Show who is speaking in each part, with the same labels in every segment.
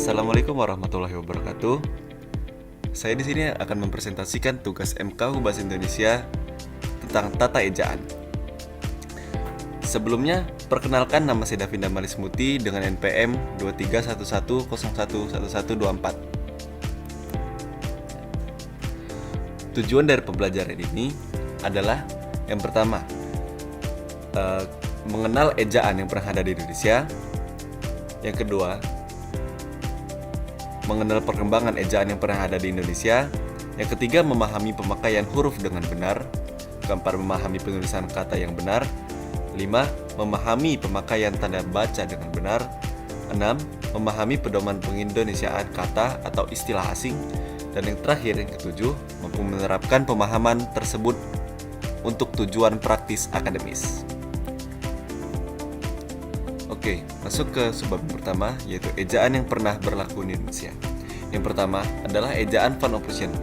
Speaker 1: Assalamualaikum warahmatullahi wabarakatuh. Saya di sini akan mempresentasikan tugas MKU Bahasa Indonesia tentang tata ejaan. Sebelumnya, perkenalkan, nama saya Davinda Malismuti dengan NPM 2311011124. Tujuan dari pembelajaran ini adalah yang pertama, mengenal ejaan yang pernah ada di Indonesia. Yang kedua, mengenal perkembangan ejaan yang pernah ada di Indonesia. Yang ketiga, memahami pemakaian huruf dengan benar. Keempat, memahami penulisan kata yang benar. 5. Memahami pemakaian tanda baca dengan benar. 6. Memahami pedoman pengindonesiaan kata atau istilah asing. Dan yang terakhir, yang ketujuh, mampu menerapkan pemahaman tersebut untuk tujuan praktis akademis. Oke, masuk ke subbab pertama, yaitu ejaan yang pernah berlaku di Indonesia. Yang pertama adalah ejaan Van Ophusen.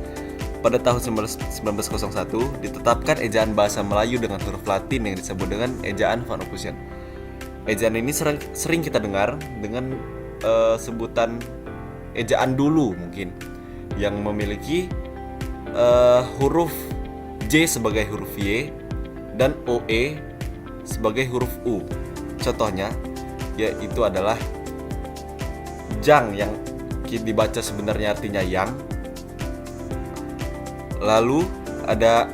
Speaker 1: Pada tahun 1901 ditetapkan ejaan bahasa Melayu dengan huruf Latin yang disebut dengan ejaan Van Ophusen. Ejaan ini sering kita dengar dengan sebutan ejaan dulu mungkin, yang memiliki huruf J sebagai huruf Y dan OE sebagai huruf U. Contohnya yaitu adalah jang yang dibaca sebenarnya artinya yang. Lalu ada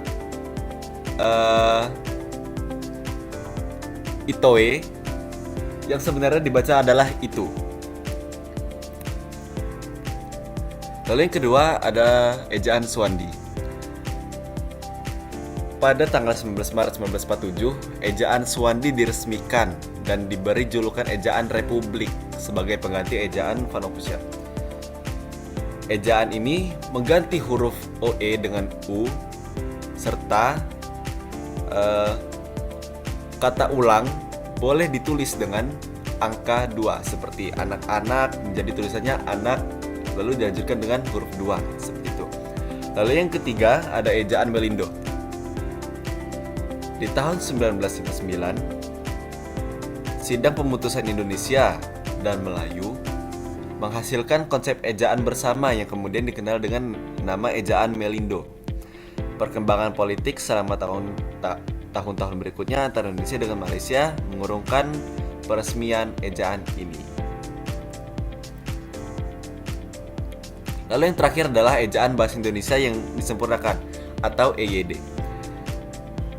Speaker 1: itoe yang sebenarnya dibaca adalah itu. Lalu yang kedua ada ejaan Suwandi. Pada tanggal 19 Maret 1947, ejaan Suwandi diresmikan dan diberi julukan ejaan Republik sebagai pengganti ejaan Van Ophusen. Ejaan ini mengganti huruf OE dengan U serta kata ulang boleh ditulis dengan angka 2 seperti anak-anak, menjadi tulisannya anak lalu dilanjutkan dengan huruf 2 seperti itu. Lalu yang ketiga ada ejaan Melindo. Di tahun 1959, Sidang Pemutusan Indonesia dan Melayu menghasilkan konsep ejaan bersama yang kemudian dikenal dengan nama ejaan Melindo. Perkembangan politik selama tahun-tahun berikutnya antara Indonesia dengan Malaysia mengurungkan peresmian ejaan ini. Lalu yang terakhir adalah ejaan Bahasa Indonesia yang disempurnakan atau EYD.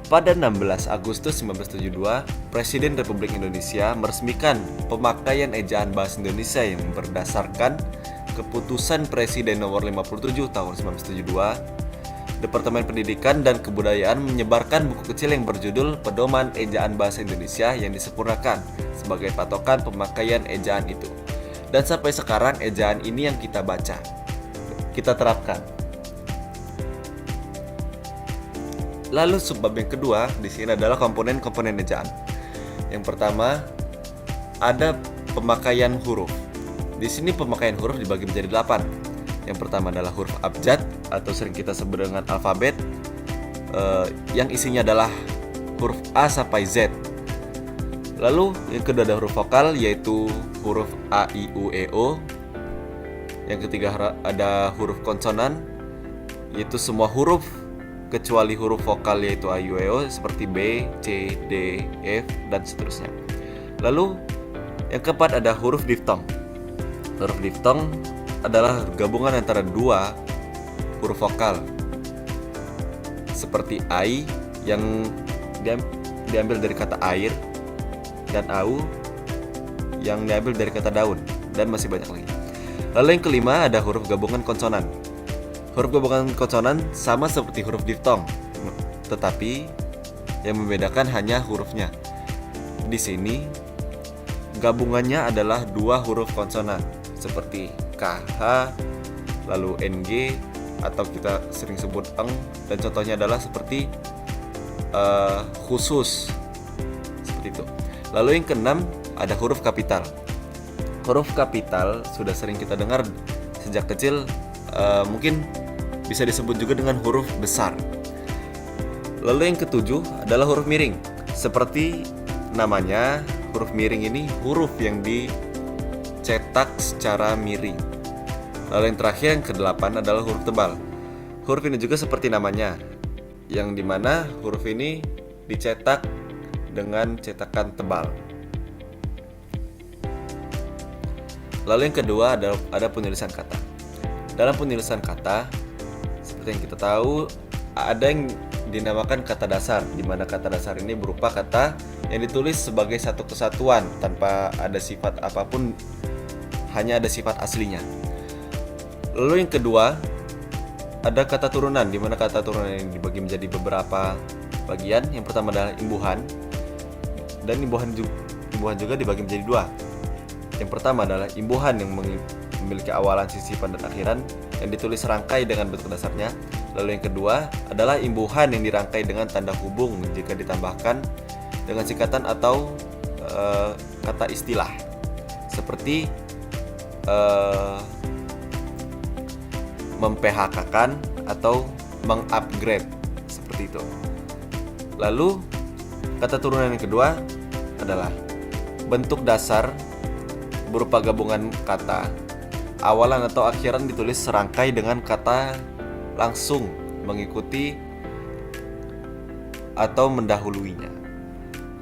Speaker 1: Pada 16 Agustus 1972, Presiden Republik Indonesia meresmikan pemakaian ejaan bahasa Indonesia yang berdasarkan Keputusan Presiden Nomor 57 Tahun 1972. Departemen Pendidikan dan Kebudayaan menyebarkan buku kecil yang berjudul Pedoman Ejaan Bahasa Indonesia yang disempurnakan sebagai patokan pemakaian ejaan itu. Dan sampai sekarang ejaan ini yang kita baca, kita terapkan. Lalu subbab yang kedua di sini adalah komponen-komponen ejaan. Yang pertama ada pemakaian huruf. Di sini pemakaian huruf dibagi menjadi 8. Yang pertama adalah huruf abjad atau sering kita sebut dengan alfabet, yang isinya adalah huruf A sampai Z. Lalu yang kedua ada huruf vokal yaitu huruf A, I, U, E, O. Yang ketiga ada huruf konsonan yaitu semua huruf kecuali huruf vokal yaitu A, I, U, E, O seperti B, C, D, F, dan seterusnya. Lalu yang keempat ada huruf diftong. Huruf diftong adalah gabungan antara dua huruf vokal seperti ai yang diambil dari kata air dan au yang diambil dari kata daun, dan masih banyak lagi. Lalu yang kelima ada huruf gabungan konsonan. Huruf gabungan konsonan sama seperti huruf diftong, tetapi yang membedakan hanya hurufnya. Di sini gabungannya adalah dua huruf konsonan seperti KH, lalu NG atau kita sering sebut eng, dan contohnya adalah seperti khusus seperti itu. Lalu yang keenam ada huruf kapital. Huruf kapital sudah sering kita dengar sejak kecil, mungkin bisa disebut juga dengan huruf besar. Lalu yang ketujuh adalah huruf miring. Seperti namanya, huruf miring ini huruf yang dicetak secara miring. Lalu yang terakhir, yang kedelapan, adalah huruf tebal. Huruf ini juga seperti namanya, yang dimana huruf ini dicetak dengan cetakan tebal. Lalu yang kedua ada penulisan kata. Dalam penulisan kata, seperti yang kita tahu, ada yang dinamakan kata dasar, di mana kata dasar ini berupa kata yang ditulis sebagai satu kesatuan tanpa ada sifat apapun, hanya ada sifat aslinya. Lalu yang kedua, ada kata turunan, di mana kata turunan ini dibagi menjadi beberapa bagian. Yang pertama adalah imbuhan, dan imbuhan juga dibagi menjadi dua. Yang pertama adalah imbuhan yang memiliki awalan, sisipan, dan akhiran yang ditulis serangkai dengan bentuk dasarnya. Lalu yang kedua adalah imbuhan yang dirangkai dengan tanda hubung jika ditambahkan dengan singkatan atau kata istilah, seperti mem-PHK-kan atau mengupgrade, seperti itu. Lalu kata turunan yang kedua adalah bentuk dasar berupa gabungan kata, awalan atau akhiran ditulis serangkai dengan kata langsung mengikuti atau mendahuluinya.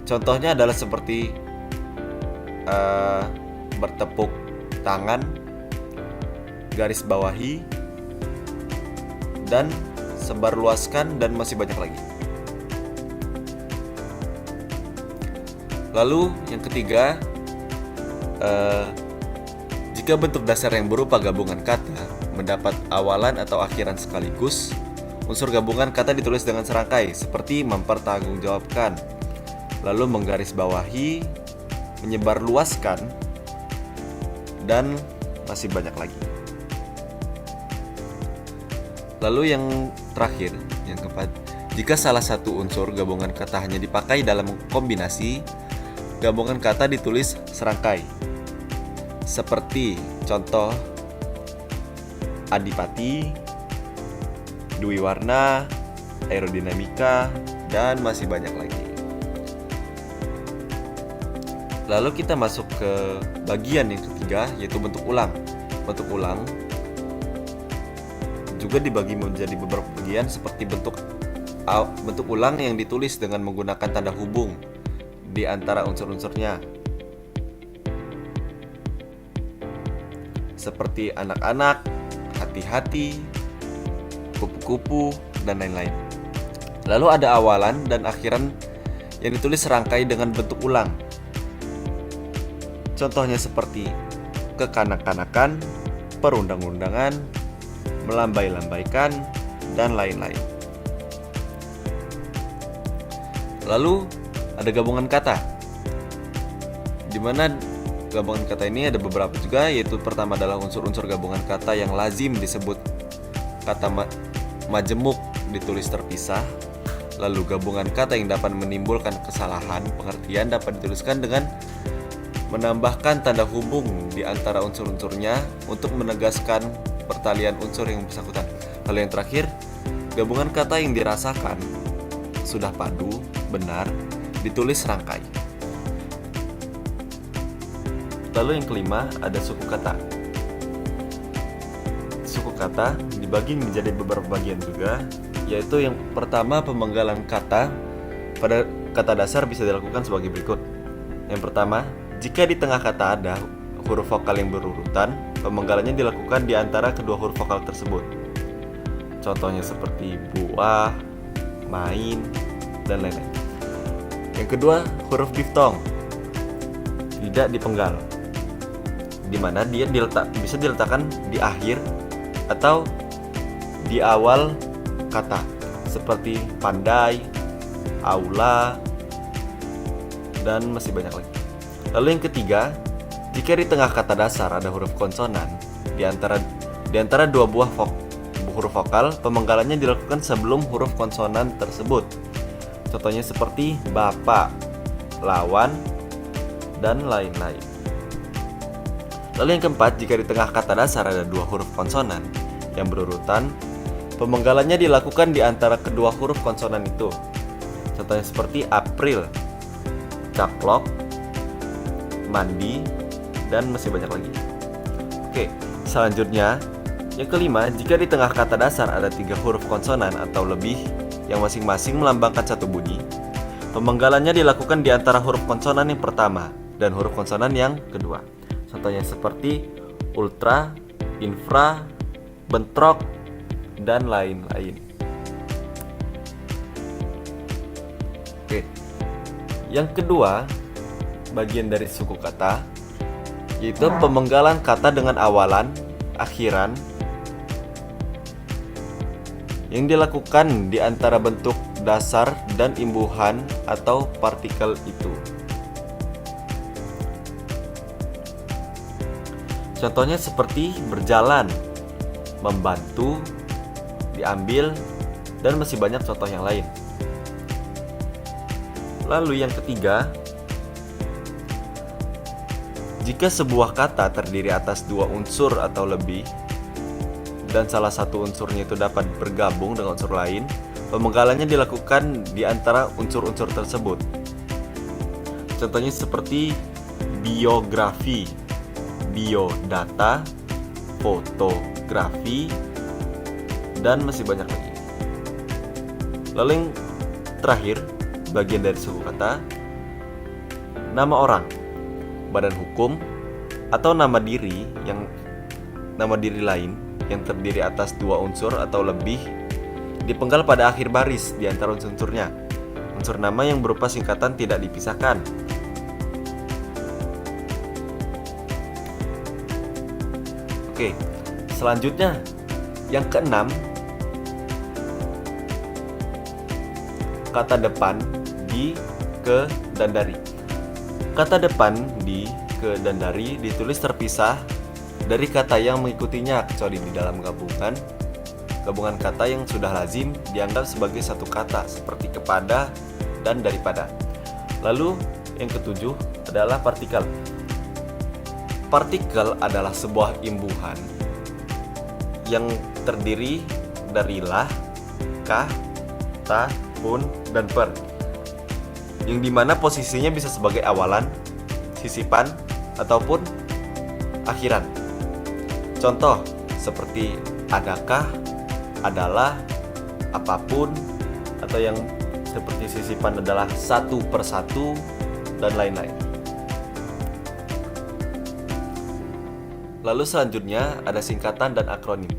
Speaker 1: Contohnya adalah seperti bertepuk tangan, garis bawahi, dan sebarluaskan, dan masih banyak lagi. Lalu yang ketiga, jika bentuk dasar yang berupa gabungan kata mendapat awalan atau akhiran sekaligus, unsur gabungan kata ditulis dengan serangkai, seperti mempertanggungjawabkan, lalu menggarisbawahi, menyebarluaskan, dan masih banyak lagi. Lalu yang terakhir, yang keempat, jika salah satu unsur gabungan kata hanya dipakai dalam kombinasi, gabungan kata ditulis serangkai, seperti contoh adipati, dwi warna, aerodinamika, dan masih banyak lagi. Lalu kita masuk ke bagian yang ketiga, yaitu bentuk ulang. Bentuk ulang juga dibagi menjadi beberapa bagian, seperti bentuk ulang yang ditulis dengan menggunakan tanda hubung di antara unsur-unsurnya, seperti anak-anak, hati-hati, kupu-kupu, dan lain-lain. Lalu ada awalan dan akhiran yang ditulis serangkai dengan bentuk ulang. Contohnya seperti kekanak-kanakan, perundang-undangan, melambai-lambaikan, dan lain-lain. Lalu ada gabungan kata, di mana gabungan kata ini ada beberapa juga, yaitu pertama adalah unsur-unsur gabungan kata yang lazim disebut kata majemuk ditulis terpisah. Lalu gabungan kata yang dapat menimbulkan kesalahan pengertian dapat dituliskan dengan menambahkan tanda hubung di antara unsur-unsurnya untuk menegaskan pertalian unsur yang bersangkutan. Lalu yang terakhir, gabungan kata yang dirasakan sudah padu, benar, ditulis serangkai. Lalu yang kelima, ada suku kata. Suku kata dibagi menjadi beberapa bagian juga, yaitu yang pertama, pemenggalan kata pada kata dasar bisa dilakukan sebagai berikut. Yang pertama, jika di tengah kata ada huruf vokal yang berurutan, pemenggalannya dilakukan di antara kedua huruf vokal tersebut. Contohnya seperti buah, main, dan lain-lain. Yang kedua, huruf diftong tidak dipenggal, di mana dia bisa diletakkan di akhir atau di awal kata, seperti pandai, aula, dan masih banyak lagi. Lalu yang ketiga, jika di tengah kata dasar ada huruf konsonan di antara dua buah huruf vokal, pemenggalannya dilakukan sebelum huruf konsonan tersebut. Contohnya seperti bapak, lawan, dan lain-lain. Lalu yang keempat, jika di tengah kata dasar ada dua huruf konsonan yang berurutan, pemenggalannya dilakukan di antara kedua huruf konsonan itu. Contohnya seperti April, caplok, mandi, dan masih banyak lagi. Oke, selanjutnya yang kelima, jika di tengah kata dasar ada 3 huruf konsonan atau lebih yang masing-masing melambangkan satu bunyi, pemenggalannya dilakukan di antara huruf konsonan yang pertama dan huruf konsonan yang kedua. Contohnya seperti ultra, infra, bentrok, dan lain-lain. Oke. Yang kedua, bagian dari suku kata, yaitu pemenggalan kata dengan awalan, akhiran, yang dilakukan di antara bentuk dasar dan imbuhan atau partikel itu. Contohnya seperti berjalan, membantu, diambil, dan masih banyak contoh yang lain. Lalu yang ketiga, jika sebuah kata terdiri atas 2 unsur atau lebih, dan salah satu unsurnya itu dapat bergabung dengan unsur lain, pemenggalannya dilakukan di antara unsur-unsur tersebut. Contohnya seperti biografi, biodata, fotografi, dan masih banyak lagi. Lalu yang terakhir, bagian dari suku kata, nama orang, badan hukum, atau nama diri lain yang terdiri atas 2 unsur atau lebih dipenggal pada akhir baris di antara unsur-unsurnya. Unsur nama yang berupa singkatan tidak dipisahkan. Oke, selanjutnya yang keenam, kata depan, di, ke, dan dari. Kata depan, di, ke, dan dari ditulis terpisah dari kata yang mengikutinya, kecuali di dalam gabungan kata yang sudah lazim dianggap sebagai satu kata, seperti kepada dan daripada. Lalu yang ketujuh adalah partikel. Partikel adalah sebuah imbuhan yang terdiri dari lah, kah, ta, pun, dan per, yang dimana posisinya bisa sebagai awalan, sisipan, ataupun akhiran. Contoh seperti adakah, adalah, apapun, atau yang seperti sisipan adalah satu persatu, dan lain-lain. Lalu selanjutnya ada singkatan dan akronim.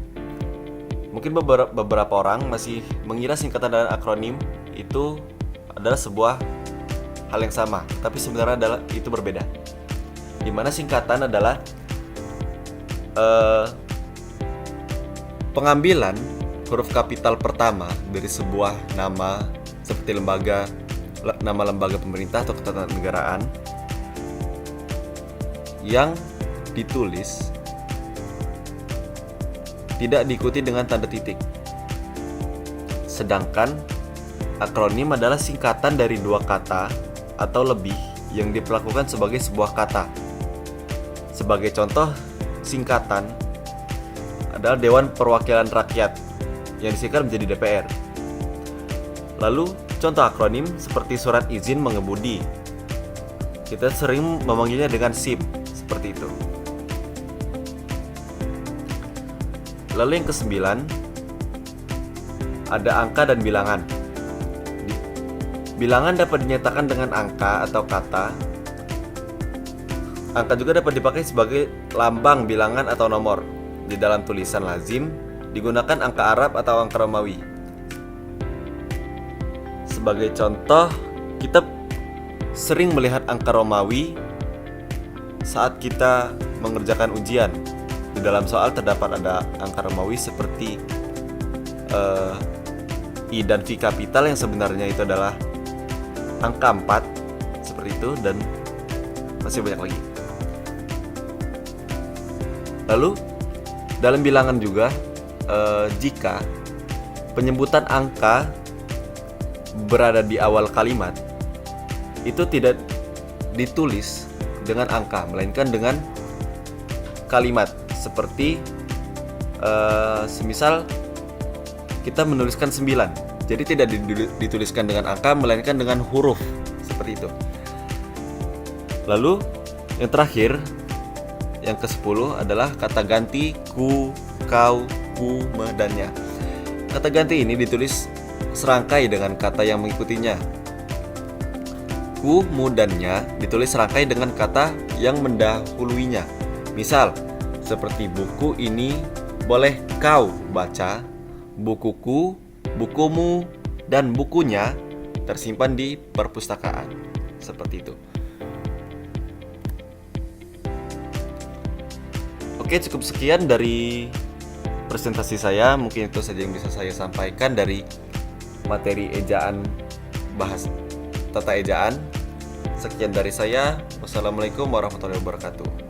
Speaker 1: Mungkin beberapa orang masih mengira singkatan dan akronim itu adalah sebuah hal yang sama, tapi sebenarnya itu berbeda. Di mana singkatan adalah pengambilan huruf kapital pertama dari sebuah nama seperti nama lembaga pemerintah atau ketatanegaraan yang ditulis tidak diikuti dengan tanda titik. Sedangkan akronim adalah singkatan dari 2 kata atau lebih yang diperlakukan sebagai sebuah kata. Sebagai contoh, singkatan adalah Dewan Perwakilan Rakyat yang disingkat menjadi DPR. Lalu contoh akronim seperti surat izin mengemudi, kita sering memanggilnya dengan SIM, seperti itu. Lalu yang ke-9 ada angka dan bilangan. Bilangan dapat dinyatakan dengan angka atau kata. Angka juga dapat dipakai sebagai lambang bilangan atau nomor. Di dalam tulisan lazim digunakan angka Arab atau angka Romawi. Sebagai contoh, kita sering melihat angka Romawi saat kita mengerjakan ujian. Di dalam soal terdapat ada angka Romawi seperti I dan V kapital yang sebenarnya itu adalah angka 4, seperti itu, dan masih banyak lagi. Lalu dalam bilangan juga jika penyebutan angka berada di awal kalimat, itu tidak ditulis dengan angka, melainkan dengan kalimat. Seperti semisal kita menuliskan 9, jadi tidak dituliskan dengan angka, melainkan dengan huruf, seperti itu. Lalu yang terakhir, yang ke-10 adalah kata ganti ku, kau, ku, me, dan nya. Kata ganti ini ditulis serangkai dengan kata yang mengikutinya. Ku, mu, dan nya ditulis serangkai dengan kata yang mendahuluinya. Misal, seperti buku ini boleh kau baca, bukuku, bukumu, dan bukunya tersimpan di perpustakaan. Seperti itu. Oke, cukup sekian dari presentasi saya. Mungkin itu saja yang bisa saya sampaikan dari materi ejaan, bahas tata ejaan. Sekian dari saya. Wassalamualaikum warahmatullahi wabarakatuh.